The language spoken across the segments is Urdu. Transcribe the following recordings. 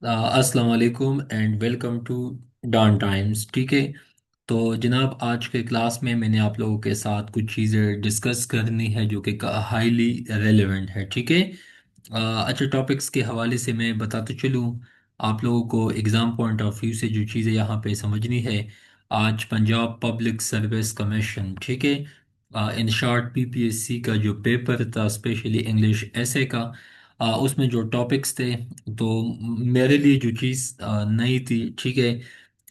السلام علیکم and welcome to Dawn Times. ٹھیک ہے. تو جناب آج کے کلاس میں نے آپ لوگوں کے ساتھ کچھ چیزیں ڈسکس کرنی ہے جو کہ ہائیلی ریلیونٹ ہے. ٹھیک ہے. اچھا ٹاپکس کے حوالے سے میں بتاتا چلوں آپ لوگوں کو ایگزام پوائنٹ آف ویو سے جو چیزیں یہاں پہ سمجھنی ہے. آج پنجاب پبلک سروس کمیشن، ٹھیک ہے، in short P P S C کا جو پیپر تھا اسپیشلی انگلش ایسے کا، اس میں جو ٹاپکس تھے، تو میرے لیے جو چیز نئی تھی، ٹھیک ہے،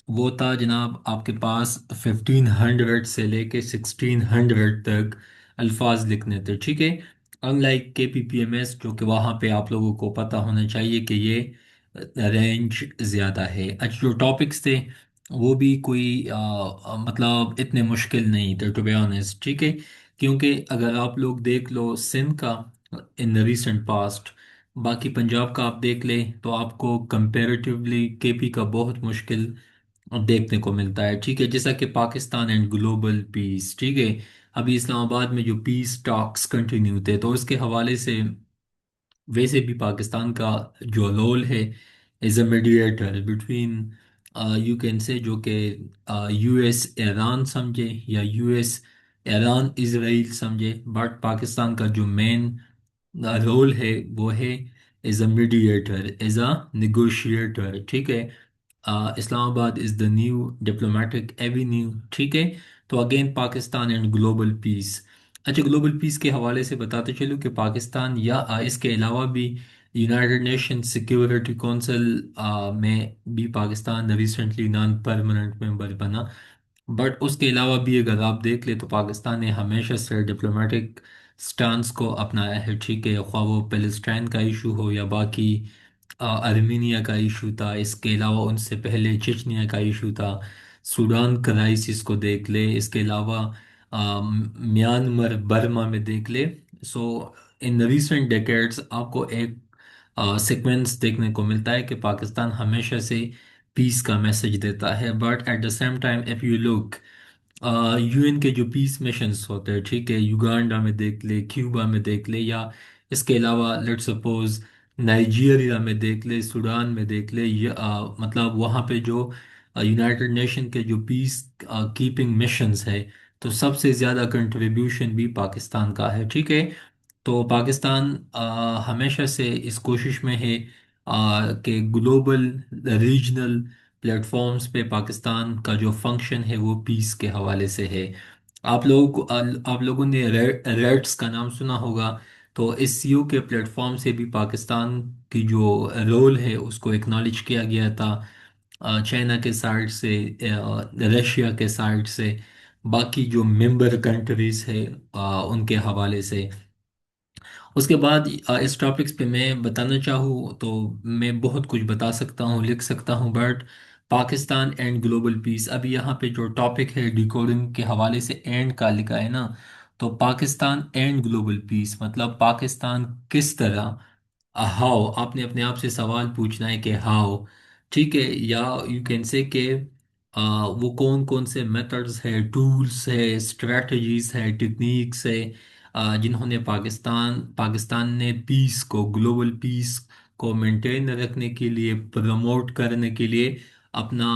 وہ تھا جناب آپ کے پاس 1500 سے لے کے 1600 تک الفاظ لکھنے تھے. ٹھیک ہے. ان لائک کے پی پی ایم ایس، جو کہ وہاں پہ آپ لوگوں کو پتہ ہونا چاہیے کہ یہ رینج زیادہ ہے. اچھا جو ٹاپکس تھے وہ بھی کوئی مطلب اتنے مشکل نہیں تھے ٹو بی آنےسٹ. ٹھیک ہے. کیونکہ اگر آپ لوگ دیکھ لو سندھ کا ان ریسنٹ پاسٹ، باقی پنجاب کا آپ دیکھ لیں تو آپ کو کمپیریٹیولی کے پی کا بہت مشکل دیکھنے کو ملتا ہے. ٹھیک ہے. جیسا کہ پاکستان اینڈ گلوبل پیس، ٹھیک ہے، ابھی اسلام آباد میں جو پیس ٹاکس کنٹینیو تھے تو اس کے حوالے سے ویسے بھی پاکستان کا جو رول ہے as a mediator between you can سے، جو کہ یو ایس ایران سمجھے یا یو ایس ایران اسرائیل سمجھے، بٹ پاکستان کا جو مین رول ہے وہ ہے as a mediator, as a negotiator. ٹھیک ہے. اسلام آباد از دا نیو ڈپلومیٹک ایوینیو. ٹھیک ہے. تو again Pakistan and global peace. اچھا گلوبل پیس کے حوالے سے بتاتے چلوں کہ پاکستان یا اس کے علاوہ بھی یونائٹڈ نیشن سیکیورٹی کونسل میں بھی پاکستان ریسنٹلی نان پرماننٹ ممبر بنا. بٹ اس کے علاوہ بھی اگر آپ دیکھ لیں تو پاکستان نے ہمیشہ سے ڈپلومیٹک سٹانس کو اپنایا ہے. ٹھیک ہے. خواہ وہ پیلسٹائن کا ایشو ہو یا باقی ارمینیا کا ایشو تھا، اس کے علاوہ ان سے پہلے چچنیا کا ایشو تھا، سوڈان کرائسس کو دیکھ لے، اس کے علاوہ میانمر برما میں دیکھ لے. سو ان ریسنٹ ڈیکیڈز آپ کو ایک سیکوینس دیکھنے کو ملتا ہے کہ پاکستان ہمیشہ سے پیس کا میسج دیتا ہے. But at the same time if you look U N کے جو پیس مشنز ہوتے ہیں، ٹھیک ہے، یوگانڈا میں دیکھ لے، کیوبا میں دیکھ لے، یا اس کے علاوہ لیٹ سپوز نائجیریا میں دیکھ لے، سوڈان میں دیکھ لے، یا مطلب وہاں پہ جو یونائٹڈ نیشن کے جو پیس کیپنگ مشنز ہے، تو سب سے زیادہ کنٹریبیوشن بھی پاکستان کا ہے. ٹھیک ہے. تو پاکستان ہمیشہ سے اس کوشش میں ہے کہ گلوبل ریجنل پلیٹ فارمز پہ پاکستان کا جو فنکشن ہے وہ پیس کے حوالے سے ہے. آپ لوگوں نے ریٹس کا نام سنا ہوگا. تو اس سی او کے پلیٹ فارم سے بھی پاکستان کی جو رول ہے اس کو اکنالج کیا گیا تھا، چائنا کے سائڈ سے، رشیا کے سائڈ سے، باقی جو ممبر کنٹریز ہے ان کے حوالے سے. اس کے بعد اس ٹاپکس پہ میں بتانا چاہوں تو میں بہت کچھ بتا سکتا ہوں، لکھ سکتا ہوں، but Pakistan and global peace, ابھی یہاں پہ جو ٹاپک ہے ڈیکوڈنگ کے حوالے سے اینڈ کا لکھا ہے نا، تو پاکستان اینڈ گلوبل پیس مطلب پاکستان کس طرح، ہاؤ، آپ نے اپنے آپ سے سوال پوچھنا ہے کہ ہاؤ. ٹھیک ہے. یا یو کین سے کہ وہ کون کون سے میتھڈز ہے، ٹولز ہے، اسٹریٹجیز ہے، ٹیکنیکس ہے، جنہوں نے پاکستان نے پیس کو، گلوبل پیس کو مینٹین رکھنے کے لیے، پروموٹ کرنے کے لیے اپنا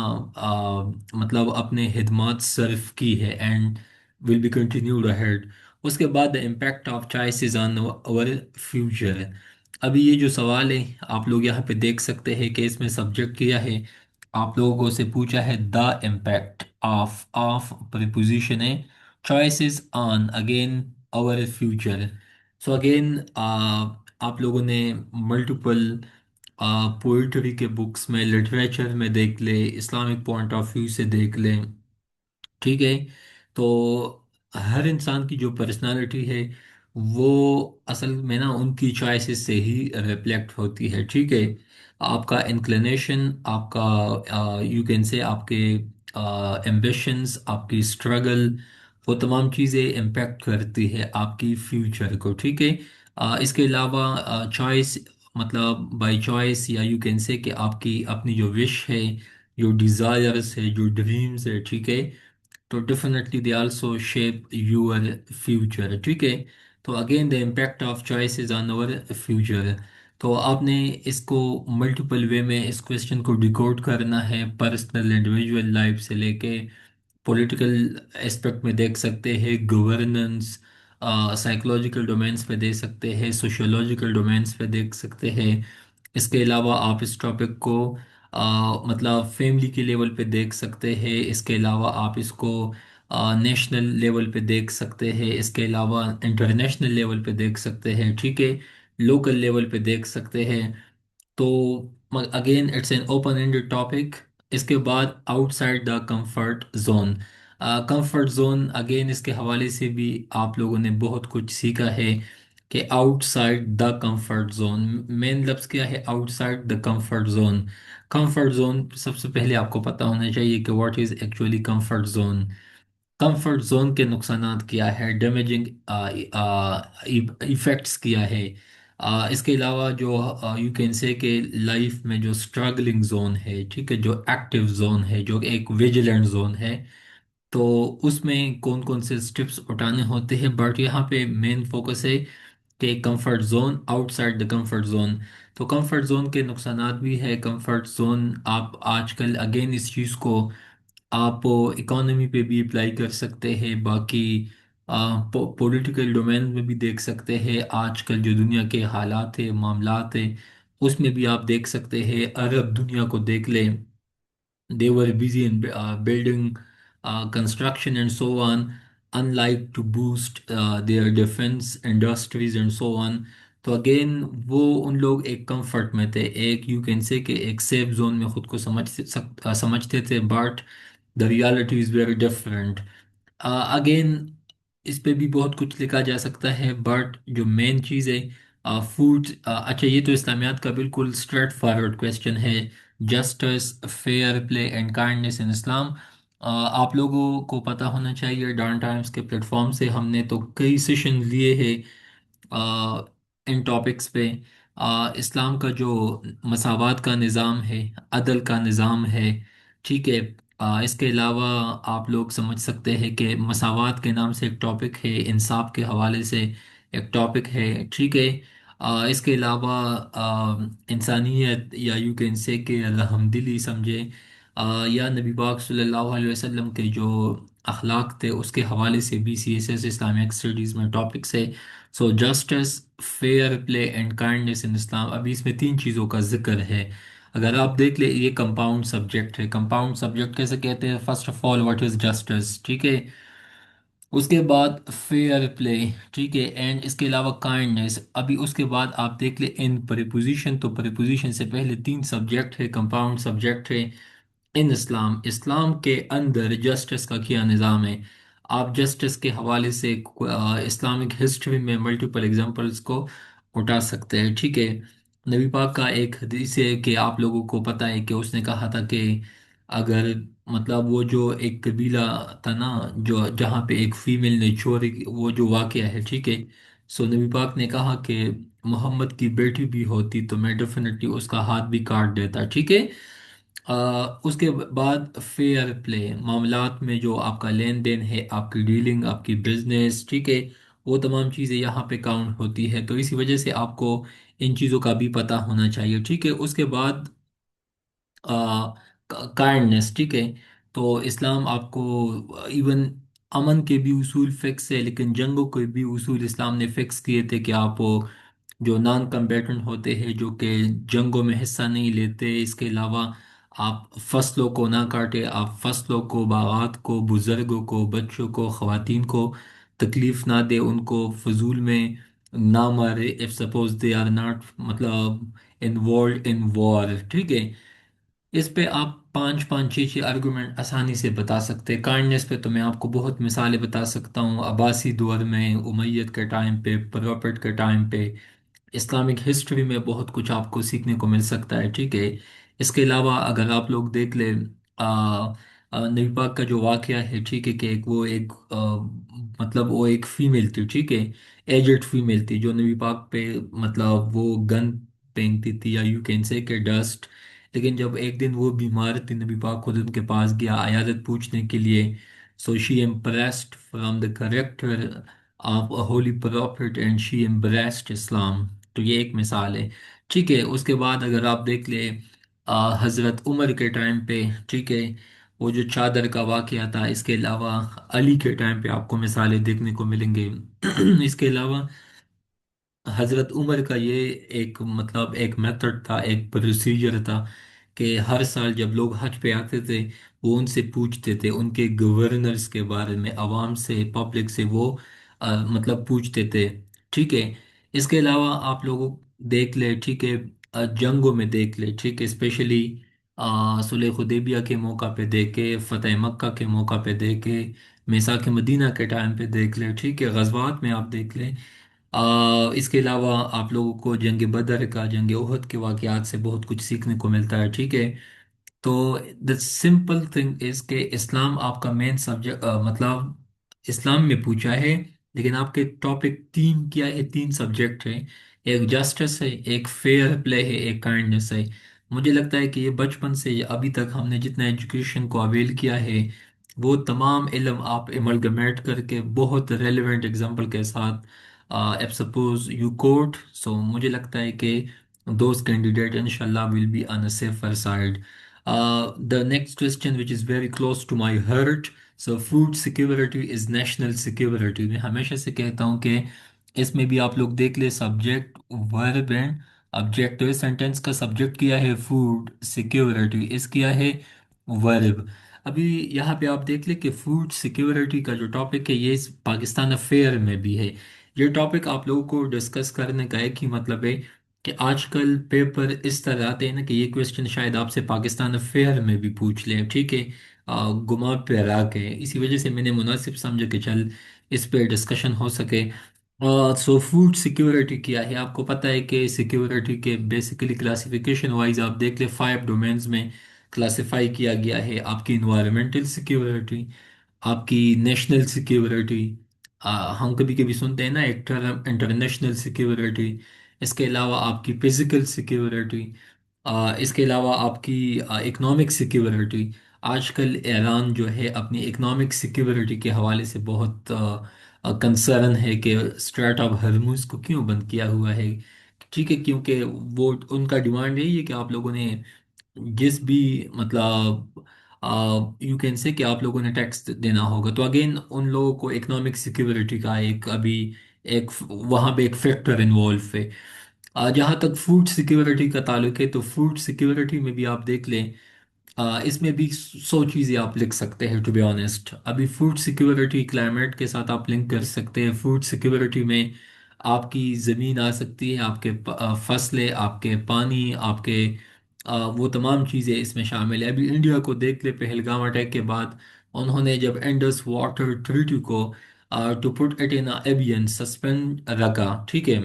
مطلب اپنے خدمات صرف کی ہے and will be continued ahead. اس کے بعد امپیکٹ آف چوائسز آن اور فیوچر. ابھی یہ جو سوال ہے آپ لوگ یہاں پہ دیکھ سکتے ہیں کہ اس میں سبجیکٹ کیا ہے. آپ لوگوں سے پوچھا ہے دا امپیکٹ آف پریپوزیشن ہے چوائسز آن اگین اور فیوچر. سو اگین آپ لوگوں نے ملٹیپل پوئٹری کے بکس میں، لٹریچر میں دیکھ لیں، اسلامک پوائنٹ آف ویو سے دیکھ لیں. ٹھیک ہے. تو ہر انسان کی جو پرسنالٹی ہے وہ اصل میں نا ان کی چوائسز سے ہی ریفلیکٹ ہوتی ہے. ٹھیک ہے. آپ کا انکلینیشن، آپ کا یو کین سے آپ کے ایمبیشنز، آپ کی اسٹرگل، وہ تمام چیزیں امپیکٹ کرتی ہے آپ کی فیوچر کو. ٹھیک ہے. اس کے علاوہ چوائس مطلب بائی چوائس، یا یو کین سے کہ آپ کی اپنی جو وش ہے، جو ڈیزائرس ہے، جو ڈریمز ہے، ٹھیک ہے، تو definitely they also shape your future. ٹھیک ہے. تو again the impact of choices on over future. تو آپ نے اس کو ملٹیپل وے میں اس کویشچن کو ڈیکوڈ کرنا ہے، پرسنل انڈیویجول لائف سے لے کے پولیٹیکل اسپیکٹ میں دیکھ سکتے ہیں، گورننس، سائیکولوجیکل ڈومینس پہ دیکھ سکتے ہیں، سوشیولوجیکل ڈومینس پہ دیکھ سکتے ہیں۔ اس کے علاوہ آپ اس ٹاپک کو مطلب فیملی کے لیول پہ دیکھ سکتے ہیں، اس کے علاوہ آپ اس کو نیشنل لیول پہ دیکھ سکتے ہیں، اس کے علاوہ انٹرنیشنل لیول پہ دیکھ سکتے ہیں، ٹھیک ہے، لوکل لیول پہ دیکھ سکتے ہیں۔ تو again it's an open ended topic. اس کے بعد outside the comfort zone. Comfort zone again اس کے حوالے سے بھی آپ لوگوں نے بہت کچھ سیکھا ہے کہ outside the comfort zone, main لفظ کیا ہے؟ Outside the comfort zone. Comfort zone سب سے پہلے آپ کو پتہ ہونا چاہیے کہ what is actually comfort zone. Comfort zone کے نقصانات کیا ہے، ڈیمیجنگ ایفیکٹس کیا ہے۔ اس کے علاوہ جو یو کین سے کہ لائف میں جو اسٹرگلنگ زون ہے، ٹھیک ہے، جو ایکٹیو زون ہے، جو ایک ویجیلنٹ زون ہے، تو اس میں کون کون سے سٹیپس اٹھانے ہوتے ہیں، بٹ یہاں پہ مین فوکس ہے کہ comfort zone, out side the comfort zone. تو کمفرٹ زون کے نقصانات بھی ہے۔ کمفرٹ زون آپ آج کل اگین اس چیز کو آپ اکانومی پہ بھی اپلائی کر سکتے ہیں، باقی پولیٹیکل ڈومین میں بھی دیکھ سکتے ہیں، آج کل جو دنیا کے حالات ہیں، معاملات ہیں، اس میں بھی آپ دیکھ سکتے ہیں۔ عرب دنیا کو دیکھ لیں، they were busy in building construction and so on, unlike to boost their defense industries and so on. تو اگین وہ ان لوگ ایک کمفرٹ میں تھے، ایک یو کین سے کہ ایک سیف زون میں خود کو سمجھتے تھے، but the reality is very different. Again اس پہ بھی بہت کچھ لکھا جا سکتا ہے، بٹ جو مین چیز ہے فوڈ، اچھا یہ تو اسلامیات کا بالکل اسٹریٹ فارورڈ کویشچن ہے، justice, fair play and kindness in Islam. آپ لوگوں کو پتہ ہونا چاہیے ڈان ٹائمز کے پلیٹ فارم سے ہم نے تو کئی سیشن لیے ہیں ان ٹاپکس پہ۔ اسلام کا جو مساوات کا نظام ہے، عدل کا نظام ہے، ٹھیک ہے، اس کے علاوہ آپ لوگ سمجھ سکتے ہیں کہ مساوات کے نام سے ایک ٹاپک ہے، انصاف کے حوالے سے ایک ٹاپک ہے، ٹھیک ہے۔ اس کے علاوہ انسانیت یا یو کین سے کہ رحم دلی سمجھے، یا نبی پاک صلی اللہ علیہ وسلم کے جو اخلاق تھے اس کے حوالے سے بھی C S S Islamic studies میں ٹاپکس ہے۔ So justice, fair play and kindness in Islam, ابھی اس میں تین چیزوں کا ذکر ہے۔ اگر آپ دیکھ لیں یہ کمپاؤنڈ سبجیکٹ ہے۔ کمپاؤنڈ سبجیکٹ کیسے کہتے ہیں؟ First of all what is justice, ٹھیک ہے، اس کے بعد فیئر پلے، ٹھیک ہے، اینڈ اس کے علاوہ کائنڈنیس۔ ابھی اس کے بعد آپ دیکھ لیں ان پریپوزیشن، تو پریپوزیشن سے پہلے تین سبجیکٹ ہے، کمپاؤنڈ سبجیکٹ ہے ان اسلام۔ اسلام کے اندر جسٹس کا کیا نظام ہے؟ آپ جسٹس کے حوالے سے اسلامک ہسٹری میں ملٹیپل ایگزامپلس کو اٹھا سکتے ہیں، ٹھیک ہے۔ نبی پاک کا ایک حدیث ہے کہ آپ لوگوں کو پتہ ہے کہ اس نے کہا تھا کہ اگر مطلب وہ جو ایک قبیلہ تھا نا، جو جہاں پہ ایک فیمیل نے چوری وہ جو واقعہ ہے، ٹھیک ہے، سو نبی پاک نے کہا کہ محمد کی بیٹی بھی ہوتی تو میں ڈیفینیٹلی اس کا ہاتھ بھی کاٹ دیتا، ٹھیک ہے۔ اس کے بعد فیئر پلے، معاملات میں جو آپ کا لین دین ہے، آپ کی ڈیلنگ، آپ کی بزنس، ٹھیک ہے، وہ تمام چیزیں یہاں پہ کاؤنٹ ہوتی ہے، تو اسی وجہ سے آپ کو ان چیزوں کا بھی پتہ ہونا چاہیے، ٹھیک ہے۔ اس کے بعد کائنڈنیس، ٹھیک ہے، تو اسلام آپ کو ایون امن کے بھی اصول فکس ہے، لیکن جنگوں کے بھی اصول اسلام نے فکس کیے تھے کہ آپ جو نان کمبیٹنٹ ہوتے ہیں، جو کہ جنگوں میں حصہ نہیں لیتے، اس کے علاوہ آپ فصلوں کو نہ کاٹے، آپ فصلوں کو، باغات کو، بزرگوں کو، بچوں کو، خواتین کو تکلیف نہ دے، ان کو فضول میں نہ مارے if suppose they are not مطلب involved in war، ٹھیک ہے۔ اس پہ آپ پانچ پانچ چھ چھ آرگومنٹ آسانی سے بتا سکتے ہیں۔ کائنڈنیس پہ تو میں آپ کو بہت مثالیں بتا سکتا ہوں، عباسی دور میں، امیت کے ٹائم پہ، پراپٹ کے ٹائم پہ، اسلامک ہسٹری میں بہت کچھ آپ کو سیکھنے کو مل سکتا ہے، ٹھیک ہے۔ اس کے علاوہ اگر آپ لوگ دیکھ لیں نبی پاک کا جو واقعہ ہے، ٹھیک ہے، کہ وہ ایک مطلب وہ ایک فیمیل تھی، ٹھیک ہے، ایجڈ فیمیل تھی، جو نبی پاک پہ مطلب وہ گن پھینکتی تھی، یا یو کین سے کہ ڈسٹ، لیکن جب ایک دن وہ بیمار تھی، نبی پاک خود ان کے پاس گیا عیادت پوچھنے کے لیے، so she impressed from the character of a holy prophet and she embraced Islam. تو یہ ایک مثال ہے، ٹھیک ہے، اس کے بعد اگر آپ دیکھ لیں حضرت عمر کے ٹائم پہ، ٹھیک ہے، وہ جو چادر کا واقعہ تھا، اس کے علاوہ علی کے ٹائم پہ آپ کو مثالیں دیکھنے کو ملیں گے اس کے علاوہ حضرت عمر کا یہ ایک مطلب ایک میتھڈ تھا، ایک پروسیجر تھا کہ ہر سال جب لوگ حج پہ آتے تھے، وہ ان سے پوچھتے تھے ان کے گورنرز کے بارے میں، عوام سے، پبلک سے وہ مطلب پوچھتے تھے، ٹھیک ہے۔ اس کے علاوہ آپ لوگوں دیکھ لیں، ٹھیک ہے، جنگوں میں دیکھ لیں، ٹھیک ہے، اسپیشلی صلح حدیبیہ کے موقع پہ دیکھے، فتح مکہ کے موقع پہ دیکھے، میثاق مدینہ کے ٹائم پہ دیکھ لیں، ٹھیک ہے، غزوات میں آپ دیکھ لیں۔ اس کے علاوہ آپ لوگوں کو جنگ بدر کا، جنگ احد کے واقعات سے بہت کچھ سیکھنے کو ملتا ہے، ٹھیک ہے۔ تو دا سمپل تھنگ از کہ اسلام آپ کا مین سبجیکٹ مطلب اسلام میں پوچھا ہے، لیکن آپ کے ٹاپک تین کیا ہے؟ تین سبجیکٹ ہیں، ایک جسٹس ہے، ایک فیئر پلے ہے، ایک کائنڈنس ہے۔ مجھے لگتا ہے کہ یہ بچپن سے ابھی تک ہم نے جتنا ایجوکیشن کو اویل کیا ہے، وہ تمام علم آپ ایملگمیٹ کر کے بہت ریلیونٹ اگزامپل کے ساتھ ایپ سپوز یو کوٹ، سو مجھے لگتا ہے کہ those candidate inshallah will be on a safer side. The next question which is very close to my heart, so food security is national security. میں ہمیشہ سے کہتا ہوں کہ اس میں بھی آپ لوگ دیکھ لیں سبجیکٹ ورب اینڈ آبجیکٹو سینٹینس کا سبجیکٹ کیا ہے؟ فوڈ سیکیورٹی، اس کیا ہے؟ ورب۔ ابھی یہاں پہ آپ دیکھ لیں کہ فوڈ سیکیورٹی کا جو ٹاپک ہے یہ اس پاکستان افیئر میں بھی ہے۔ یہ ٹاپک آپ لوگوں کو ڈسکس کرنے کا ایک ہی مطلب ہے کہ آج کل پیپر اس طرح آتے ہیں نا کہ یہ کویسچن شاید آپ سے پاکستان افیئر میں بھی پوچھ لیں، ٹھیک ہے، گما پہ رکھ کے، اسی وجہ سے میں نے مناسب سمجھا کہ چل اس پہ ڈسکشن ہو سکے۔ سو فوڈ سیکیورٹی کیا ہے؟ آپ کو پتہ ہے کہ سیکیورٹی کے بیسیکلی کلاسیفیکیشن وائز آپ دیکھ لیں 5 ڈومینز میں کلاسیفائی کیا گیا ہے: آپ کی انوائرمنٹل سیکیورٹی، آپ کی نیشنل سیکیورٹی، ہم کبھی کبھی سنتے ہیں نا ایک ٹرم انٹرنیشنل سیکیورٹی، اس کے علاوہ آپ کی فزیکل سیکیورٹی، اس کے علاوہ آپ کی اکنامک سیکیورٹی۔ آج کل ایران جو ہے اپنی اکنامک سیکیورٹی کے حوالے سے بہت کنسرن ہے کہ اسٹریٹ آف ہرموز کو کیوں بند کیا ہوا ہے، ٹھیک ہے، کیونکہ وہ ان کا ڈیمانڈ یہی ہے کہ آپ لوگوں نے جس بھی مطلب یو کین سے کہ آپ لوگوں نے ٹیکس دینا ہوگا، تو اگین ان لوگوں کو اکنامک سیکیورٹی کا ایک ابھی ایک وہاں پہ ایک فیکٹر انوالو ہے۔ جہاں تک فوڈ سیکیورٹی کا تعلق ہے تو فوڈ سیکیورٹی میں بھی آپ دیکھ لیں، اس میں بھی 100 چیزیں آپ لکھ سکتے ہیں ٹو بی آنےسٹ۔ ابھی فوڈ سیکیورٹی کلائمیٹ کے ساتھ آپ لنک کر سکتے ہیں، فوڈ سیکیورٹی میں آپ کی زمین آ سکتی ہے، آپ کے فصلیں، آپ کے پانی، آپ کے وہ تمام چیزیں اس میں شامل ہے۔ ابھی انڈیا کو دیکھ لے، پہلگام اٹیک کے بعد انہوں نے جب انڈس واٹر ٹریٹی کو to put it in abeyance suspend رکھا، ٹھیک ہے،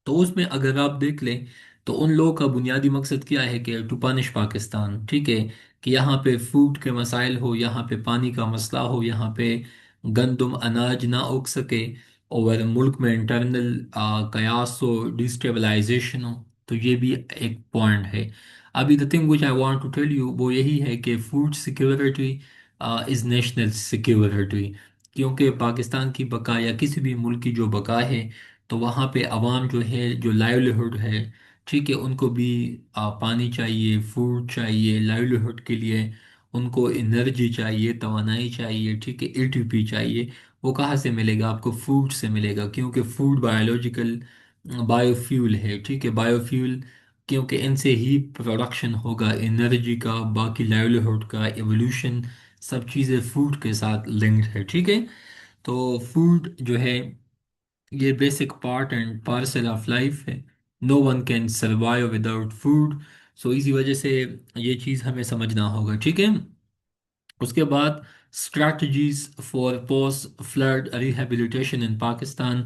تو اس میں اگر آپ دیکھ لیں تو ان لوگوں کا بنیادی مقصد کیا ہے کہ ٹو پانش پاکستان، ٹھیک ہے، کہ یہاں پہ فوڈ کے مسائل ہو، یہاں پہ پانی کا مسئلہ ہو، یہاں پہ گندم اناج نہ اگ سکے، اور ملک میں انٹرنل قیاس ہو، ڈیسٹیبلائزیشن ہو، تو یہ بھی ایک پوائنٹ ہے۔ ابھی the thing which I want to tell you وہ یہی ہے کہ food security is national security, کیونکہ پاکستان کی بقا یا کسی بھی ملک کی جو بقا ہے، تو وہاں پہ عوام جو ہے، جو لائیولیہڈ ہے، ٹھیک ہے، ان کو بھی پانی چاہیے، فوڈ چاہیے لائیولیہڈ کے لیے، ان کو انرجی چاہیے، توانائی چاہیے، ٹھیک ہے، اے ٹی پی چاہیے۔ وہ کہاں سے ملے گا؟ آپ کو فوڈ سے ملے گا، کیونکہ فوڈ بایولوجیکل بایو فیول ہے، ٹھیک ہے، بایو فیول، کیونکہ ان سے ہی پروڈکشن ہوگا انرجی کا، باقی لائیولیہڈ کا، ایوولوشن، سب چیزیں فوڈ کے ساتھ لنکڈ ہے، ٹھیک ہے۔ تو فوڈ جو ہے یہ basic part and parcel of life ہے، no one can survive without food, so اسی وجہ سے یہ چیز ہمیں سمجھنا ہوگا، ٹھیک ہے۔ اس کے بعد strategies for post flood rehabilitation in Pakistan,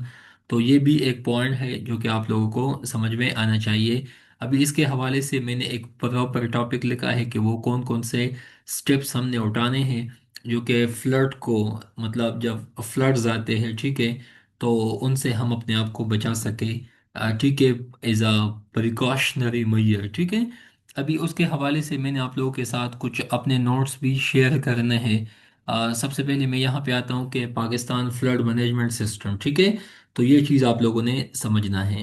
تو یہ بھی ایک پوائنٹ ہے جو کہ آپ لوگوں کو سمجھ میں آنا چاہیے۔ ابھی اس کے حوالے سے میں نے ایک پراپر ٹاپک لکھا ہے کہ وہ کون کون سے سٹیپس ہم نے اٹھانے ہیں جو کہ فلڈ کو، مطلب جب فلڈز آتے ہیں، ٹھیک ہے، تو ان سے ہم اپنے آپ کو بچا سکیں، ٹھیک ہے، ایز اے پریکاشنری میئر، ٹھیک ہے۔ ابھی اس کے حوالے سے میں نے آپ لوگوں کے ساتھ کچھ اپنے نوٹس بھی شیئر کرنے ہیں۔ سب سے پہلے میں یہاں پہ آتا ہوں کہ پاکستان فلڈ مینجمنٹ سسٹم، ٹھیک ہے، تو یہ چیز آپ لوگوں نے سمجھنا ہے۔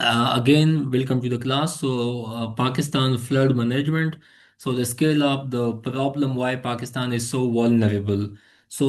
Again, welcome to the class. So, Pakistan flood management. So, the scale of the problem why Pakistan is so vulnerable. So,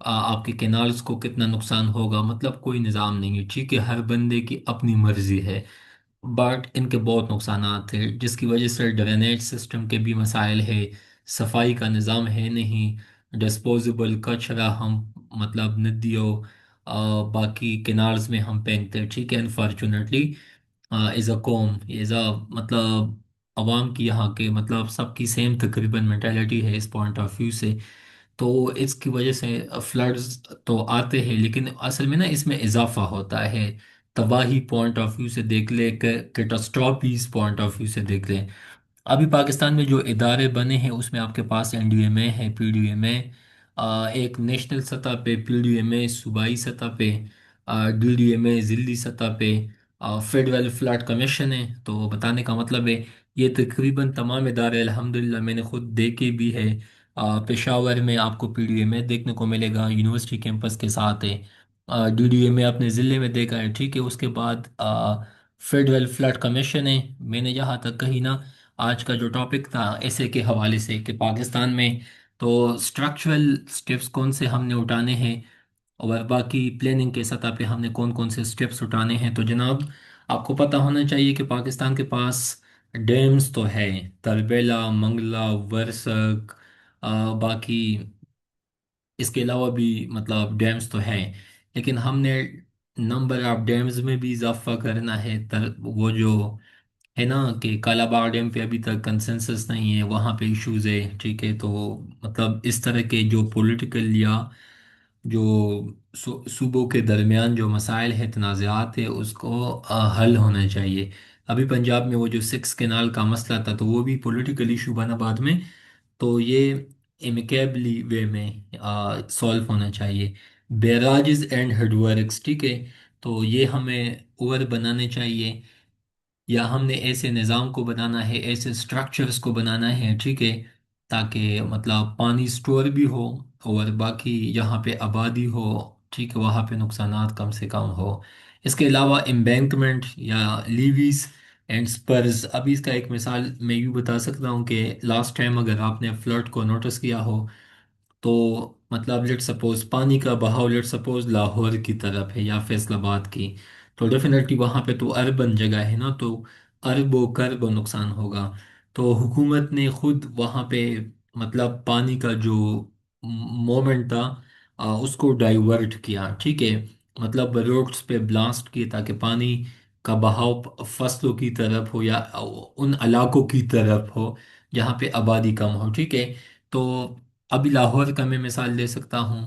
آپ کے کینالز کو کتنا نقصان ہوگا، مطلب کوئی نظام نہیں ہے، ٹھیک ہے، ہر بندے کی اپنی مرضی ہے۔ بٹ ان کے بہت نقصانات ہیں، جس کی وجہ سے ڈرینیج سسٹم کے بھی مسائل ہے، صفائی کا نظام ہے نہیں، ڈسپوزیبل کچرا ہم مطلب ندیوں باقی کنارز میں ہم پھینکتے ہیں، ٹھیک ہے، انفارچونیٹلی ایز اے قوم، ایز اے مطلب عوام کی یہاں کے مطلب سب کی سیم تقریباً مینٹیلٹی ہے اس پوائنٹ آف ویو سے۔ تو اس کی وجہ سے فلڈز تو آتے ہیں، لیکن اصل میں نا اس میں اضافہ ہوتا ہے، تباہی پوائنٹ آف ویو سے دیکھ لیں، کیٹاسٹرافیز پوائنٹ آف ویو سے دیکھ لیں۔ ابھی پاکستان میں جو ادارے بنے ہیں اس میں آپ کے پاس این ڈی ایم اے ہے، پی ڈی ایم اے، ایک نیشنل سطح پہ پی ڈی ایم اے، صوبائی سطح پہ ڈی ڈی ایم اے، ضلعی سطح پہ فیڈرل فلڈ کمیشن ہے۔ تو بتانے کا مطلب ہے یہ تقریباً تمام ادارے الحمدللہ میں نے خود دیکھے بھی ہے۔ پشاور میں آپ کو پی ڈی ایم اے دیکھنے کو ملے گا، یونیورسٹی کیمپس کے ساتھ ہے۔ ڈی ڈی ایم اے اپنے ضلع میں دیکھا ہے، ٹھیک ہے، اس کے بعد فیڈرل فلڈ کمیشن ہے۔ میں نے جہاں تک کہی نا، آج کا جو ٹاپک تھا ایسے کے حوالے سے کہ پاکستان میں تو اسٹرکچرل سٹیپس کون سے ہم نے اٹھانے ہیں، اور باقی پلاننگ کے سطح پہ ہم نے کون کون سے سٹیپس اٹھانے ہیں۔ تو جناب آپ کو پتہ ہونا چاہیے کہ پاکستان کے پاس ڈیمز تو ہے، تربیلا، منگلا، ورسک، باقی اس کے علاوہ بھی مطلب ڈیمز تو ہیں، لیکن ہم نے نمبر آف ڈیمز میں بھی اضافہ کرنا ہے۔ وہ جو ہے نا کہ کالا باغ ڈیم پہ ابھی تک کنسنسس نہیں ہے، وہاں پہ ایشوز ہے، ٹھیک ہے، تو مطلب اس طرح کے جو پولیٹیکل یا جو صوبوں کے درمیان جو مسائل ہے، تنازعات ہے، اس کو حل ہونا چاہیے۔ ابھی پنجاب میں وہ جو سکس کینال کا مسئلہ تھا تو وہ بھی پولیٹیکل ایشو بنا بعد میں، تو یہ امیکیبلی وے میں سولو ہونا چاہیے۔ بیراجز اینڈ ہیڈ ورکس، ٹھیک ہے، تو یہ ہمیں اوور بنانے چاہیے، یا ہم نے ایسے نظام کو بنانا ہے، ایسے سٹرکچرز کو بنانا ہے، ٹھیک ہے، تاکہ مطلب پانی سٹور بھی ہو، اور باقی جہاں پہ آبادی ہو، ٹھیک ہے، وہاں پہ نقصانات کم سے کم ہو۔ اس کے علاوہ امبینکمنٹ یا لیویز اینڈ سپرز، ابھی اس کا ایک مثال میں یوں بتا سکتا ہوں کہ لاسٹ ٹائم اگر آپ نے فلڈ کو نوٹس کیا ہو، تو مطلب لیٹ سپوز پانی کا بہاؤ لیٹ سپوز لاہور کی طرف ہے یا فیصل آباد کی، تو ڈیفینیٹلی وہاں پہ تو اربن جگہ ہے نا، تو ارب و کرب و نقصان ہوگا۔ تو حکومت نے خود وہاں پہ مطلب پانی کا جو مومنٹ تھا، اس کو ڈائیورٹ کیا، ٹھیک ہے، مطلب روڈس پہ بلاسٹ کیے تاکہ پانی کا بہاؤ فصلوں کی طرف ہو یا ان علاقوں کی طرف ہو جہاں پہ آبادی کم ہو، ٹھیک ہے۔ تو ابھی لاہور کا میں مثال دے سکتا ہوں،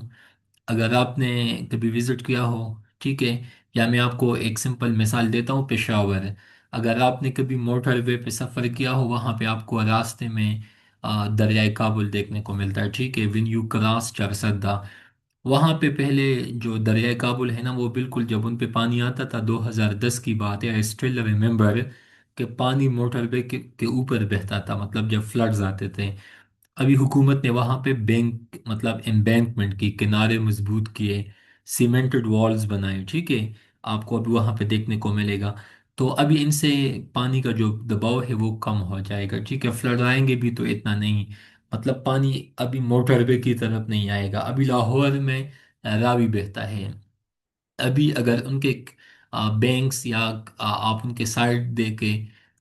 اگر آپ نے کبھی وزٹ کیا ہو، ٹھیک ہے، یا میں آپ کو ایک سمپل مثال دیتا ہوں، پشاور، اگر آپ نے کبھی موٹر وے پہ سفر کیا ہو، وہاں پہ آپ کو راستے میں دریائے کابل دیکھنے کو ملتا ہے، ٹھیک ہے، وین یو کراس چرسدہ، وہاں پہ پہلے جو دریائے کابل ہے نا، وہ بالکل جب ان پہ پانی آتا تھا، 2010 کی بات ہے، آئی اسٹل ریمبر کہ پانی موٹر وے کے اوپر بہتا تھا، مطلب جب فلڈز آتے تھے۔ ابھی حکومت نے وہاں پہ بینک مطلب امبینکمنٹ کی کنارے مضبوط کیے، سیمنٹڈ والز بنائے، ٹھیک ہے، آپ کو ابھی وہاں پہ دیکھنے کو ملے گا۔ تو ابھی ان سے پانی کا جو دباؤ ہے وہ کم ہو جائے گا، ٹھیک ہے، فلڈ آئیں گے بھی تو اتنا نہیں، مطلب پانی ابھی موٹر وے کی طرف نہیں آئے گا۔ ابھی لاہور میں راوی بہتا ہے، ابھی اگر ان کے بینکس یا آپ ان کے سائڈ دے کے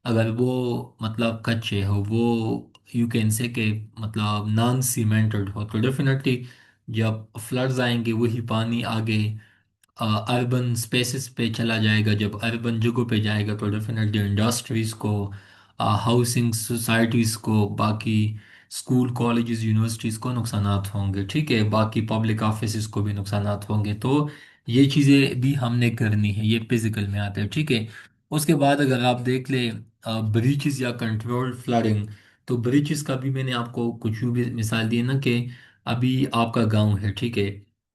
اگر وہ مطلب کچے ہو، وہ یو کین سے کہ مطلب نان سیمنٹڈ ہو، تو ڈیفینیٹلی جب فلڈز آئیں گے وہی پانی آگے اربن سپیسز پہ چلا جائے گا۔ جب اربن جگہوں پہ جائے گا تو ڈیفینیٹلی انڈسٹریز کو، ہاؤسنگ سوسائٹیز کو، باقی اسکول کالجز یونیورسٹیز کو نقصانات ہوں گے، ٹھیک ہے، باقی پبلک آفیسز کو بھی نقصانات ہوں گے۔ تو یہ چیزیں بھی ہم نے کرنی ہے، یہ فزیکل میں آتے ہیں، ٹھیک ہے۔ اس کے بعد اگر آپ دیکھ لیں بریچز یا کنٹرول فلڈنگ، تو بریچز کا بھی میں نے آپ کو کچھ یوں بھی مثال دی نا کہ ابھی آپ کا گاؤں ہے، ٹھیک ہے،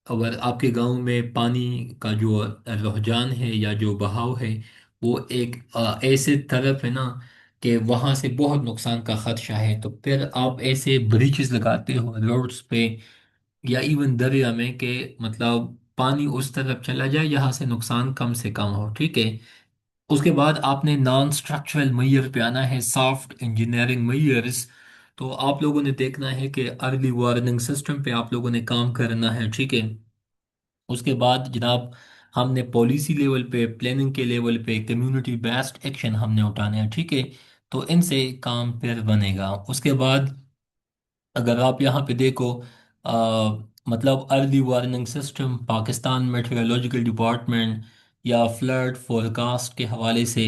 اگر آپ کے گاؤں میں پانی کا جو رجحان ہے یا جو بہاؤ ہے وہ ایک ایسے طرف ہے نا کہ وہاں سے بہت نقصان کا خدشہ ہے، تو پھر آپ ایسے بریچز لگاتے ہو روڈز پہ یا ایون دریا میں کہ مطلب پانی اس طرف چلا جائے یہاں سے نقصان کم سے کم ہو، ٹھیک ہے۔ اس کے بعد آپ نے نان اسٹرکچرل میئر پہ آنا ہے، سافٹ انجینئرنگ میئرز، تو آپ لوگوں نے دیکھنا ہے کہ ارلی وارننگ سسٹم پہ آپ لوگوں نے کام کرنا ہے، ٹھیک ہے؟ اس کے بعد جناب ہم نے پالیسی لیول پہ، پلاننگ کے لیول پہ کمیونٹی بیسڈ ایکشن ہم نے اٹھانے ہیں، ٹھیک ہے؟ تو ان سے کام پھر بنے گا۔ اس کے بعد اگر آپ یہاں پہ دیکھو، مطلب early warning system Pakistan meteorological department یا فلڈ فورکاسٹ کے حوالے سے،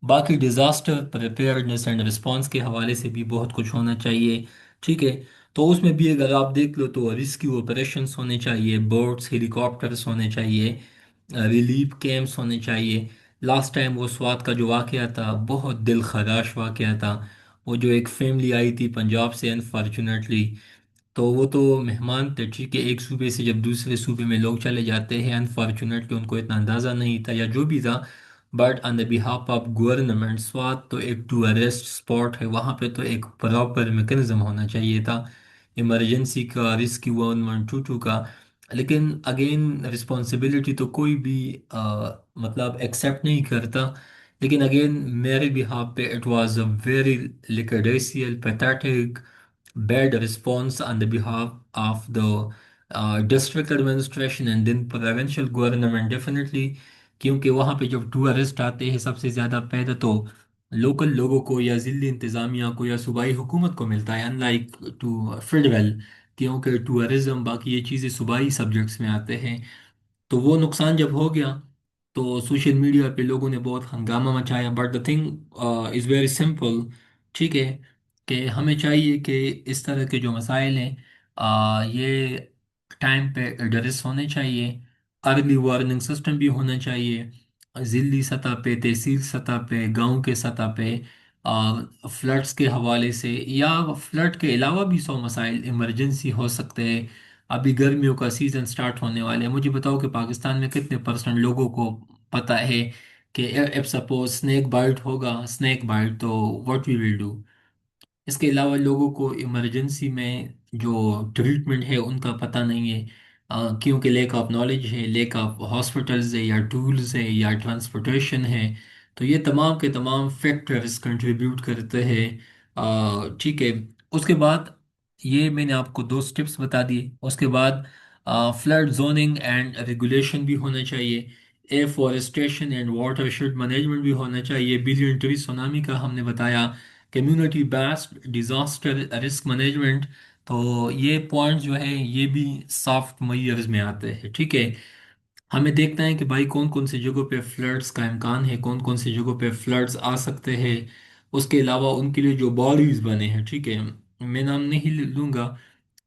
باقی ڈیزاسٹر پریپیئرڈنس اینڈ رسپانس کے حوالے سے بھی بہت کچھ ہونا چاہیے، ٹھیک ہے؟ تو اس میں بھی اگر آپ دیکھ لو تو ریسکیو آپریشنس ہونے چاہیے، بوٹس، ہیلی کاپٹرس ہونے چاہیے، ریلیف کیمپس ہونے چاہیے۔ لاسٹ ٹائم وہ سوات کا جو واقعہ تھا بہت دل خراش واقعہ تھا، وہ جو ایک فیملی آئی تھی پنجاب سے انفارچونیٹلی، تو وہ تو مہمان تھے، ٹھیک ہے؟ ایک صوبے سے جب دوسرے صوبے میں لوگ چلے جاتے ہیں انفارچونیٹلی ان کو اتنا اندازہ نہیں تھا یا جو بھی تھا، but on the behalf of government Swat تو ایک ٹورسٹ اسپاٹ ہے، وہاں پہ تو ایک پراپر میکنزم ہونا چاہیے تھا ایمرجنسی کا، ریسکیو 1122 کا۔ لیکن اگین رسپانسبلٹی تو کوئی بھی مطلب ایکسیپٹ نہیں کرتا، لیکن اگین میرے بہاف پہ it was a very liquidacious pathetic bad response on the behalf of the district administration and then provincial government definitely، کیونکہ وہاں پہ جب ٹورسٹ آتے ہیں سب سے زیادہ پیدا تو لوکل لوگوں کو یا ضلعی انتظامیہ کو یا صوبائی حکومت کو ملتا ہے، ان لائک ٹو فیڈرل، کیونکہ ٹورزم باقی یہ چیزیں صوبائی سبجیکٹس میں آتے ہیں۔ تو وہ نقصان جب ہو گیا تو سوشل میڈیا پہ لوگوں نے بہت ہنگامہ مچایا، but the thing is very simple, ٹھیک ہے؟ کہ ہمیں چاہیے کہ اس طرح کے جو مسائل ہیں یہ ٹائم پہ ایڈریس ہونے چاہیے، ارلی وارننگ سسٹم بھی ہونا چاہیے، ضلعی سطح پہ، تحصیل سطح پہ، گاؤں کے سطح پہ، فلڈس کے حوالے سے یا فلڈ کے علاوہ بھی سو مسائل ایمرجنسی ہو سکتے ہیں۔ ابھی گرمیوں کا سیزن سٹارٹ ہونے والے ہیں، مجھے بتاؤ کہ پاکستان میں کتنے پرسنٹ لوگوں کو پتہ ہے کہ اف سپوز اسنیک بائٹ ہوگا، اسنیک بائٹ تو واٹ وی ول ڈو؟ اس کے علاوہ لوگوں کو ایمرجنسی میں جو ٹریٹمنٹ ہے ان کا پتہ نہیں ہے، کیونکہ لیک آف نالج ہے، لیک آف ہاسپٹلز ہے یا ٹولز ہے یا ٹرانسپورٹیشن ہے۔ تو یہ تمام کے تمام فیکٹرز کنٹریبیوٹ کرتے ہیں، ٹھیک ہے؟ اس کے بعد یہ میں نے آپ کو دو سٹیپس بتا دیے۔ اس کے بعد فلڈ زوننگ اینڈ ریگولیشن بھی ہونا چاہیے، ایفورسٹیشن اینڈ واٹر شیڈ مینجمنٹ بھی ہونا چاہیے، بلین ٹری سونامی کا ہم نے بتایا، community based disaster risk management. تو یہ پوائنٹ جو ہے یہ بھی سافٹ میئرز میں آتے ہیں، ٹھیک ہے؟ ہمیں دیکھنا ہے کہ بھائی کون کون سی جگہوں پہ فلڈز کا امکان ہے، کون کون سی جگہوں پہ فلڈز آ سکتے ہیں۔ اس کے علاوہ ان کے لیے جو باڈیز بنے ہیں، ٹھیک ہے؟ میں نام نہیں لوں گا،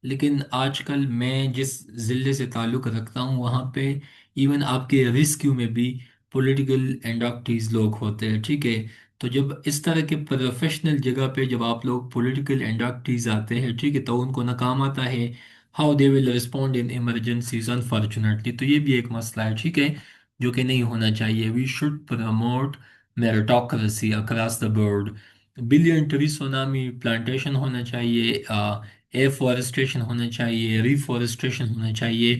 لیکن آج کل میں جس ضلع سے تعلق رکھتا ہوں وہاں پہ ایون آپ کے ریسکیو میں بھی پولیٹیکل انڈکٹیز لوگ ہوتے ہیں، ٹھیک ہے؟ تو جب اس طرح کے پروفیشنل جگہ پہ جب آپ لوگ پولیٹیکل انڈکٹیز آتے ہیں، ٹھیک ہے، تو ان کو ناکام آتا ہے، how they will respond in emergencies unfortunately. تو یہ بھی ایک مسئلہ ہے، ٹھیک ہے، جو کہ نہیں ہونا چاہیے۔ We should promote meritocracy across the board, billion tree tsunami plantation ہونا چاہیے، ایفورسٹیشن ہونا چاہیے، ریفورسٹیشن ہونا چاہیے،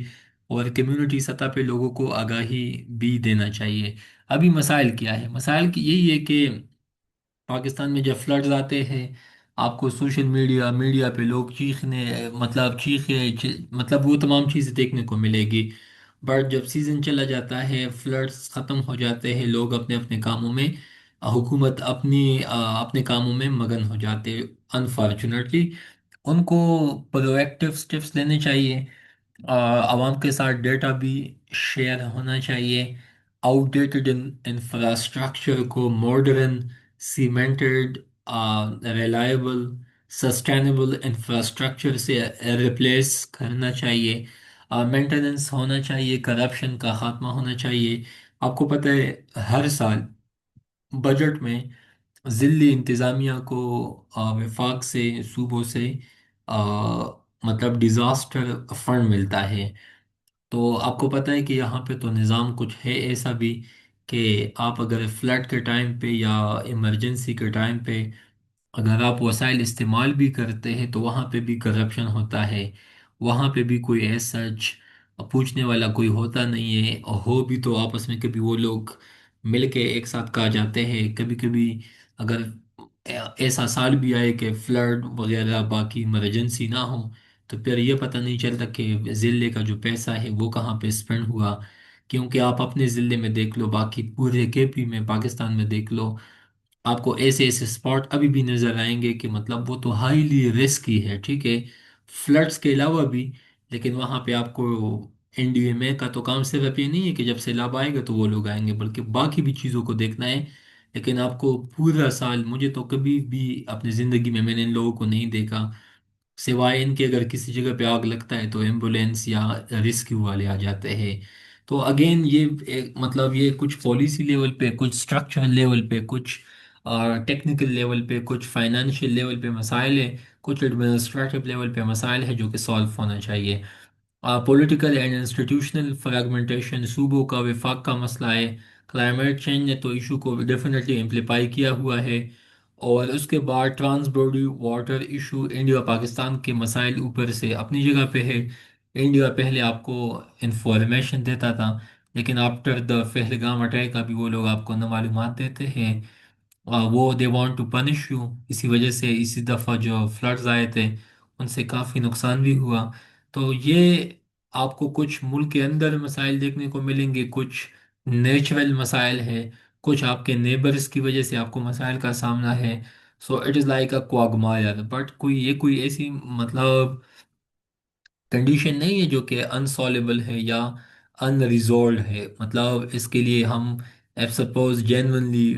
اور کمیونٹی سطح پہ لوگوں کو آگاہی بھی دینا چاہیے۔ ابھی مسائل کیا ہے؟ مسائل کی یہی ہے کہ پاکستان میں جب فلڈز آتے ہیں آپ کو سوشل میڈیا پہ لوگ چیخنے، مطلب مطلب وہ تمام چیزیں دیکھنے کو ملے گی، بٹ جب سیزن چلا جاتا ہے فلڈز ختم ہو جاتے ہیں، لوگ اپنے اپنے کاموں میں، حکومت اپنے کاموں میں مگن ہو جاتے انفارچونیٹلی۔ ان کو پرو ایکٹیو سٹیپس لینے چاہیے، عوام کے ساتھ ڈیٹا بھی شیئر ہونا چاہیے، آؤٹ ڈیٹڈ انفراسٹرکچر کو modern, cemented, reliable, sustainable infrastructure سے ریپلیس کرنا چاہیے، مینٹیننس ہونا چاہیے، کرپشن کا خاتمہ ہونا چاہیے۔ آپ کو پتہ ہے ہر سال بجٹ میں ضلعی انتظامیہ کو وفاق سے، صوبوں سے آ، مطلب ڈیزاسٹر فنڈ ملتا ہے۔ تو آپ کو پتہ ہے کہ یہاں پہ تو نظام کچھ ہے ایسا بھی کہ آپ اگر فلڈ کے ٹائم پہ یا ایمرجنسی کے ٹائم پہ اگر آپ وسائل استعمال بھی کرتے ہیں تو وہاں پہ بھی کرپشن ہوتا ہے، وہاں پہ بھی کوئی ایز سچ پوچھنے والا کوئی ہوتا نہیں ہے، اور ہو بھی تو آپس میں کبھی وہ لوگ مل کے ایک ساتھ کہا جاتے ہیں، کبھی کبھی اگر ایسا سال بھی آئے کہ فلڈ وغیرہ باقی ایمرجنسی نہ ہو، تو پھر یہ پتہ نہیں چلتا کہ ضلع کا جو پیسہ ہے وہ کہاں پہ اسپینڈ ہوا. کیونکہ آپ اپنے ضلع میں دیکھ لو، باقی پورے کے پی میں، پاکستان میں دیکھ لو، آپ کو ایسے ایسے اسپاٹ ابھی بھی نظر آئیں گے کہ مطلب وہ تو ہائیلی رسکی ہے، ٹھیک ہے، فلڈس کے علاوہ بھی. لیکن وہاں پہ آپ کو این ڈی ایم اے کا تو کام صرف یہ نہیں ہے کہ جب سیلاب آئے گا تو وہ لوگ آئیں گے، بلکہ باقی بھی چیزوں کو دیکھنا ہے. لیکن آپ کو پورا سال، مجھے تو کبھی بھی اپنی زندگی میں نے ان لوگوں کو نہیں دیکھا سوائے ان کے اگر کسی جگہ پہ آگ لگتا ہے تو ایمبولینس یا ریسکیو والے آ جاتے ہیں. تو اگین یہ مطلب یہ کچھ پالیسی لیول پہ، کچھ اسٹرکچر لیول پہ، کچھ ٹیکنیکل لیول پہ، کچھ فائنینشیل لیول پہ مسائل ہیں، کچھ ایڈمنسٹریٹو لیول پہ مسائل ہیں جو کہ سالو ہونا چاہیے. پولیٹیکل اینڈ انسٹیٹیوشنل فریگمنٹیشن، صوبوں کا وفاق کا مسئلہ ہے. کلائمیٹ چینج نے تو ایشو کو ڈیفینیٹلی امپلیفائی کیا ہوا ہے. اور اس کے بعد trans body water issue, India Pakistan کے مسائل اوپر سے اپنی جگہ پہ ہے. انڈیا پہلے آپ کو انفارمیشن دیتا تھا، لیکن آفٹر دا پہلگام اٹیک ابھی وہ لوگ آپ کو نہ معلومات دیتے ہیں. وہ they want to punish you. اسی وجہ سے اسی دفعہ جو فلڈز آئے تھے ان سے کافی نقصان بھی ہوا. تو یہ آپ کو کچھ ملک کے اندر مسائل دیکھنے کو ملیں گے، کچھ نیچرل مسائل ہیں، کچھ آپ کے نیبرز کی وجہ سے آپ کو مسائل کا سامنا ہے. So it is like a quagmire, but کوئی ایسی مطلب کنڈیشن نہیں ہے جو کہ انسالویبل ہے یا ان ریزولوڈ ہے. مطلب اس کے لیے ہم ایف سپوز جینونلی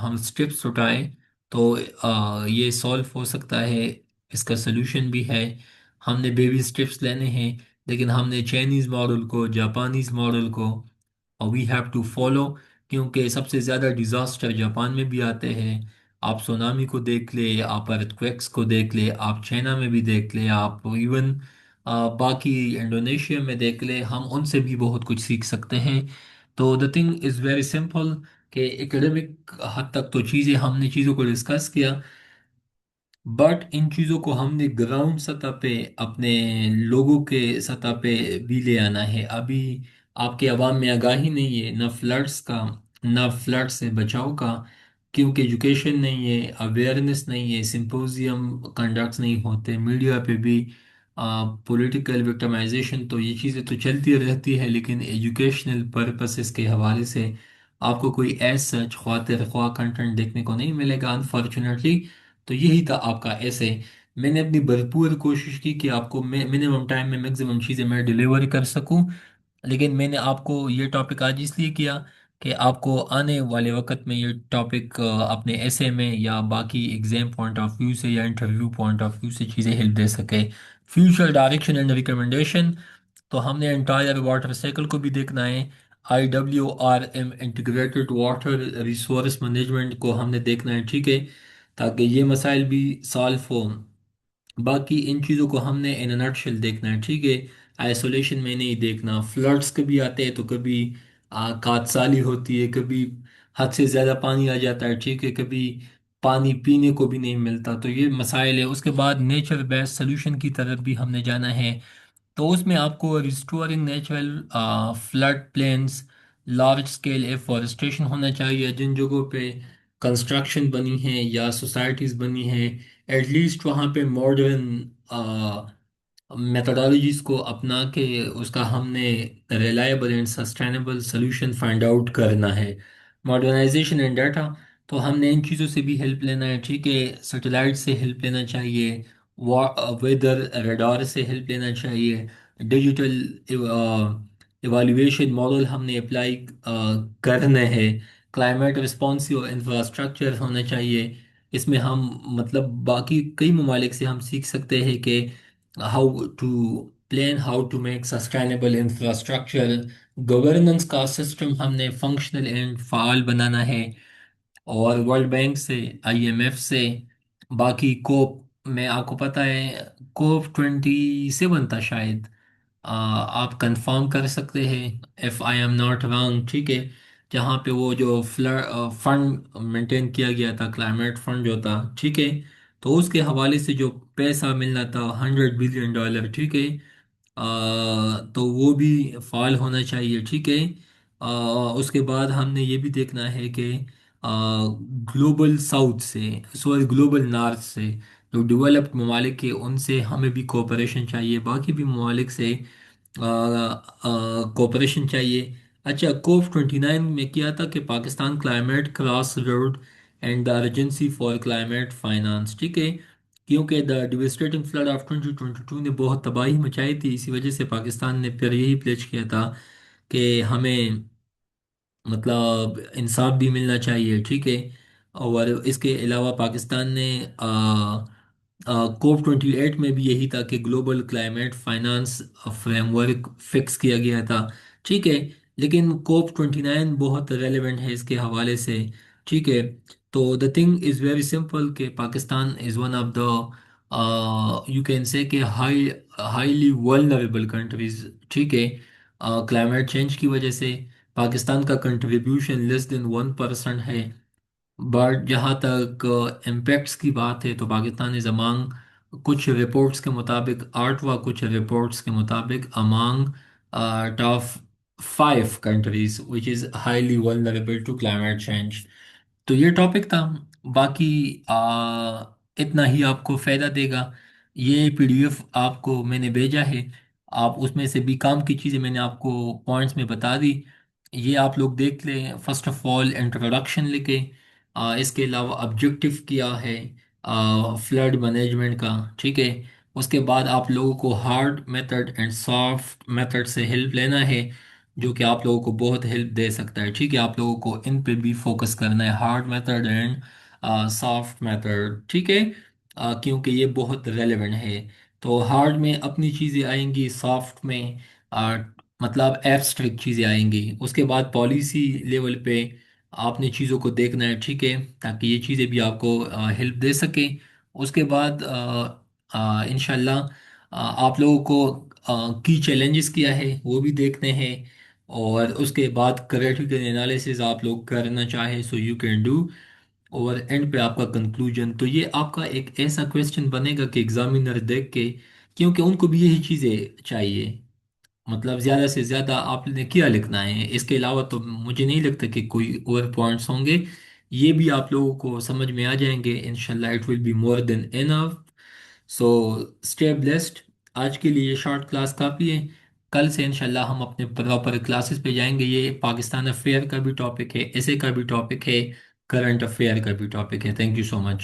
ہم اسٹیپس اٹھائیں تو یہ سالو ہو سکتا ہے. اس کا سلوشن بھی ہے. ہم نے بیبی اسٹیپس لینے ہیں، لیکن ہم نے چائنیز ماڈل کو، جاپانیز ماڈل کو وی ہیو ٹو فالو. کیونکہ سب سے زیادہ ڈیزاسٹر جاپان میں بھی آتے ہیں. آپ سونامی کو دیکھ لے، آپ ارتھ کو دیکھ لے، آپ چائنا میں بھی دیکھ لے، آپ ایون باقی انڈونیشیا میں دیکھ لے. ہم ان سے بھی بہت کچھ سیکھ سکتے ہیں. تو the thing is very simple کہ ایکڈمک حد تک تو ہم نے چیزوں کو ڈسکس کیا، بٹ ان چیزوں کو ہم نے گراؤنڈ سطح پہ، اپنے لوگوں کے سطح پہ بھی لے آنا ہے. ابھی آپ کے عوام میں آگاہی نہیں ہے، نہ فلڈس کا، نہ فلڈ سے بچاؤ کا، کیونکہ ایجوکیشن نہیں ہے، اویئرنیس نہیں ہے، سمپوزیم کنڈکٹس نہیں ہوتے. میڈیا پہ بھی پولیٹیکل وکٹمائزیشن، تو یہ چیزیں تو چلتی رہتی ہے، لیکن ایجوکیشنل پرپسز کے حوالے سے آپ کو کوئی ایز سچ خواطر خواہ کنٹینٹ دیکھنے کو نہیں ملے گا انفارچونیٹلی. تو یہی تھا آپ کا ایسے. میں نے اپنی بھرپور کوشش کی کہ آپ کو منیمم ٹائم میں میکسیمم چیزیں میں ڈیلیور کر سکوں. لیکن میں نے آپ کو یہ ٹاپک آج اس لیے کیا کہ آپ کو آنے والے وقت میں یہ ٹاپک اپنے ایسے میں یا باقی ایگزام پوائنٹ آف ویو سے یا انٹرویو پوائنٹ آف ویو سے چیزیں ہیلپ دے سکے. فیوچر ڈائریکشن اینڈ ریکمنڈیشن، تو ہم نے انٹائر واٹر سائیکل کو بھی دیکھنا ہے. IWRM integrated water resource management کو ہم نے دیکھنا ہے، ٹھیک ہے، تاکہ یہ مسائل بھی سالو ہوں. باقی ان چیزوں کو ہم نے ان نٹ شیل دیکھنا ہے، ٹھیک ہے. آئسولیشن میں نہیں دیکھنا. فلڈس کبھی آتے ہیں تو کبھی کات سالی ہوتی ہے، کبھی حد سے زیادہ پانی آ جاتا ہے، ٹھیک ہے، کبھی پانی پینے کو بھی نہیں ملتا. تو یہ مسائل ہے. اس کے بعد نیچر بیسڈ سلوشن کی طرف بھی ہم نے جانا ہے. تو اس میں آپ کو restoring natural flood plains, large scale afforestation ہونا چاہیے. جن جگہوں پہ کنسٹرکشن بنی ہے یا سوسائٹیز بنی ہیں، ایٹ لیسٹ وہاں پہ ماڈرن میتھڈالوجیز کو اپنا کے اس کا ہم نے reliable and sustainable solution find out کرنا ہے. ماڈرنائزیشن اینڈ ڈیٹا، تو ہم نے ان چیزوں سے بھی ہیلپ لینا ہے، ٹھیک ہے. سیٹلائٹ سے ہیلپ لینا چاہیے، ویدر ریڈار سے ہیلپ لینا چاہیے. ڈیجیٹل ایوالویشن ماڈل ہم نے اپلائی کرنے ہیں. کلائمیٹ رسپانسو انفراسٹرکچر ہونا چاہیے. اس میں ہم مطلب باقی کئی ممالک سے ہم سیکھ سکتے ہیں کہ how to plan, how to make sustainable infrastructure. Governance کا سسٹم ہم نے فنکشنل اینڈ فعال بنانا ہے. اور ورلڈ بینک سے، IMF سے، باقی کوپ میں آپ کو پتہ ہے COP27 تھا شاید، آپ کنفرم کر سکتے ہیں if I am not wrong, ٹھیک ہے، جہاں پہ وہ جو فنڈ مینٹین کیا گیا تھا، کلائمیٹ فنڈ جو تھا، ٹھیک ہے. تو اس کے حوالے سے جو پیسہ ملنا تھا $100 بلین، ٹھیک ہے، تو وہ بھی فعال ہونا چاہیے، ٹھیک ہے. اس کے بعد ہم نے یہ بھی دیکھنا ہے کہ گلوبل ساؤتھ سے، سوری گلوبل نارتھ سے، جو ڈیولپڈ ممالک کے ان سے ہمیں بھی کوپریشن چاہیے، باقی بھی ممالک سے کوپریشن چاہیے۔ اچھا، کوپ 29 میں کیا تھا کہ Pakistan climate cross road and the urgency for climate finance, ٹھیک ہے، کیونکہ دا ڈیوسٹیٹنگ فلڈ آف 2022 نے بہت تباہی مچائی تھی، اسی وجہ سے پاکستان نے پھر یہی پلیچ کیا تھا کہ ہمیں مطلب انصاف بھی ملنا چاہیے، ٹھیک ہے۔ اور اس کے علاوہ پاکستان نے کوپ 28 میں بھی یہی تھا کہ global climate finance frame work fix کیا گیا تھا، ٹھیک ہے۔ لیکن کوپ 29 بہت ریلیونٹ ہے اس کے حوالے سے، ٹھیک ہے۔ تو the thing is very simple کہ Pakistan is one of the you can say کہ ہائیلی ولنریبل کنٹریز، ٹھیک ہے، کلائمیٹ چینج کی وجہ سے۔ پاکستان کا کنٹریبیوشن لیس دین 1% ہے، بٹ جہاں تک امپیکٹس کی بات ہے تو پاکستان از امانگ، کچھ رپورٹس کے مطابق آٹھواں، کچھ رپورٹس کے مطابق among top 5 countries which is highly vulnerable to climate change. تو یہ ٹاپک تھا، باقی اتنا ہی آپ کو فائدہ دے گا۔ یہ پی ڈی ایف آپ کو میں نے بھیجا ہے، آپ اس میں سے بھی کام کی چیزیں میں نے آپ کو پوائنٹس میں بتا دی، یہ آپ لوگ دیکھ لیں۔ فرسٹ آف آل انٹروڈکشن لکھیں، اس کے علاوہ آبجیکٹیو کیا ہے فلڈ مینجمنٹ کا، ٹھیک ہے۔ اس کے بعد آپ لوگوں کو hard method and soft method سے ہیلپ لینا ہے، جو کہ آپ لوگوں کو بہت ہیلپ دے سکتا ہے، ٹھیک ہے۔ آپ لوگوں کو ان پہ بھی فوکس کرنا ہے، hard method and soft method, ٹھیک ہے، کیونکہ یہ بہت ریلیونٹ ہے۔ تو ہارڈ میں اپنی چیزیں آئیں گی، سافٹ میں آ، مطلب ایبسٹریکٹ چیزیں آئیں گی۔ اس کے بعد پالیسی لیول پہ آپ نے چیزوں کو دیکھنا ہے، ٹھیک ہے، تاکہ یہ چیزیں بھی آپ کو ہیلپ دے سکیں۔ اس کے بعد انشاءاللہ آپ لوگوں کو کی چیلنجز کیا ہے وہ بھی دیکھتے ہیں، اور اس کے بعد کریٹیکل انالیسز آپ لوگ کرنا چاہیں سو یو کین ڈو، اور اینڈ پہ آپ کا کنکلوژن۔ تو یہ آپ کا ایک ایسا کویسچن بنے گا کہ ایگزامینر دیکھ کے، کیونکہ ان کو بھی یہی چیزیں چاہیے، مطلب زیادہ سے زیادہ آپ نے کیا لکھنا ہے، اس کے علاوہ تو مجھے نہیں لگتا کہ کوئی اور پوائنٹس ہوں گے، یہ بھی آپ لوگوں کو سمجھ میں آ جائیں گے انشاءاللہ، it will be more than enough. So stay blessed, آج کے لیے یہ شارٹ کلاس کافی ہے، کل سے انشاءاللہ ہم اپنے پراپر کلاسز پہ جائیں گے۔ یہ پاکستان افیئر کا بھی ٹاپک ہے، ایسے کا بھی ٹاپک ہے، کرنٹ افیئر کا بھی ٹاپک ہے۔ Thank you so much.